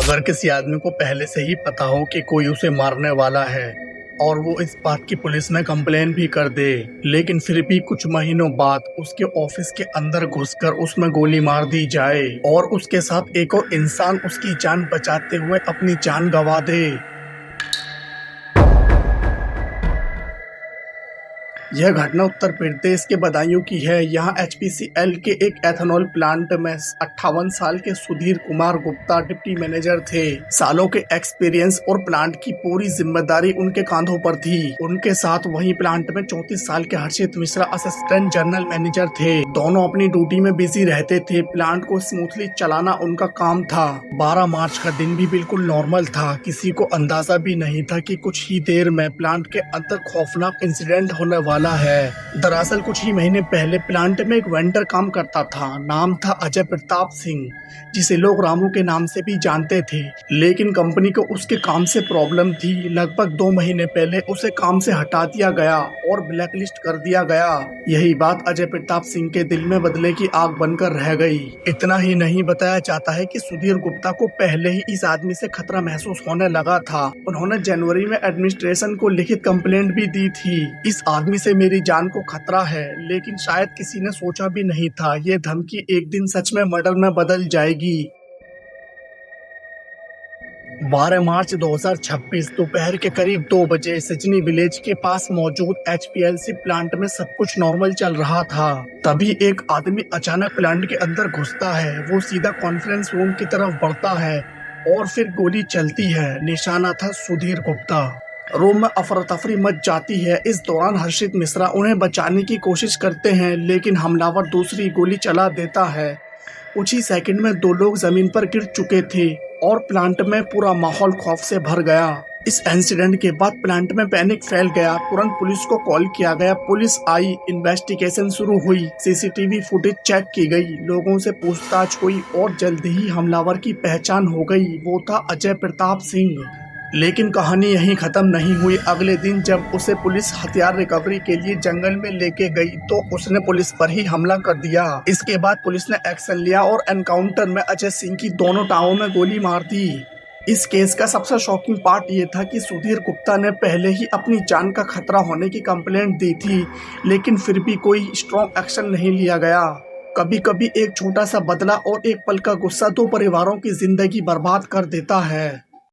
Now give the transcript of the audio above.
अगर किसी आदमी को पहले से ही पता हो कि कोई उसे मारने वाला है और वो इस बात की पुलिस में कंप्लेन भी कर दे, लेकिन फिर भी कुछ महीनों बाद उसके ऑफिस के अंदर घुसकर उसमें गोली मार दी जाए और उसके साथ एक और इंसान उसकी जान बचाते हुए अपनी जान गंवा दे। यह घटना उत्तर प्रदेश के बदायूं की है। यहाँ एचपीसीएल के एक एथेनॉल प्लांट में 58 साल के सुधीर कुमार गुप्ता डिप्टी मैनेजर थे। सालों के एक्सपीरियंस और प्लांट की पूरी जिम्मेदारी उनके कांधों पर थी। उनके साथ वहीं प्लांट में 34 साल के हर्षित मिश्रा असिस्टेंट जनरल मैनेजर थे। दोनों अपनी ड्यूटी में बिजी रहते थे। प्लांट को स्मूथली चलाना उनका काम था। 12 मार्च का दिन भी बिल्कुल नॉर्मल था। किसी को अंदाजा भी नहीं था कि कुछ ही देर में प्लांट के अंदर खौफनाक इंसिडेंट होने वाला है। दरअसल कुछ ही महीने पहले प्लांट में एक वेंडर काम करता था। नाम था अजय प्रताप सिंह, जिसे लोग रामू के नाम से भी जानते थे। लेकिन कंपनी को उसके काम से प्रॉब्लम थी। लगभग 2 महीने पहले उसे काम से हटा दिया गया और ब्लैकलिस्ट कर दिया गया। यही बात अजय प्रताप सिंह के दिल में बदले की आग बनकर रह गई। इतना ही नहीं, बताया जाता है कि सुधीर गुप्ता को पहले ही इस आदमी से खतरा महसूस होने लगा था। उन्होंने जनवरी में एडमिनिस्ट्रेशन को लिखित कंप्लेंट भी दी थी। इस आदमी से मेरी जान को खतरा है, लेकिन शायद किसी ने सोचा भी नहीं था ये धमकी एक दिन सच में मर्डर में बदल जाएगी। 12 मार्च 2026 दोपहर के करीब 2 बजे सजनी विलेज के पास मौजूद एचपीएलसी प्लांट में सब कुछ नॉर्मल चल रहा था। तभी एक आदमी अचानक प्लांट के अंदर घुसता है। वो सीधा कॉन्फ्रेंस रूम की तरफ बढ़ता है और फिर गोली चलती है। निशाना था सुधीर गुप्ता। रूम में अफरा तफरी मच जाती है। इस दौरान हर्षित मिश्रा उन्हें बचाने की कोशिश करते हैं, लेकिन हमलावर दूसरी गोली चला देता है। कुछ ही सेकंड में 2 लोग जमीन पर गिर चुके थे और प्लांट में पूरा माहौल खौफ से भर गया। इस इंसिडेंट के बाद प्लांट में पैनिक फैल गया। तुरंत पुलिस को कॉल किया गया। पुलिस आई, इन्वेस्टिगेशन शुरू हुई, सीसीटीवी फुटेज चेक की गई, लोगों से पूछताछ हुई और जल्द ही हमलावर की पहचान हो गई। वो था अजय प्रताप सिंह। लेकिन कहानी यहीं खत्म नहीं हुई। अगले दिन जब उसे पुलिस हथियार रिकवरी के लिए जंगल में लेके गई तो उसने पुलिस पर ही हमला कर दिया। इसके बाद पुलिस ने एक्शन लिया और एनकाउंटर में अजय सिंह की दोनों टांगों में गोली मार दी। इस केस का सबसे शॉकिंग पार्ट ये था कि सुधीर गुप्ता ने पहले ही अपनी जान का खतरा होने की कंप्लेंट दी थी, लेकिन फिर भी कोई स्ट्रॉन्ग एक्शन नहीं लिया गया। कभी कभी एक छोटा सा बदला और एक पल का गुस्सा 2 परिवारों की जिंदगी बर्बाद कर देता है।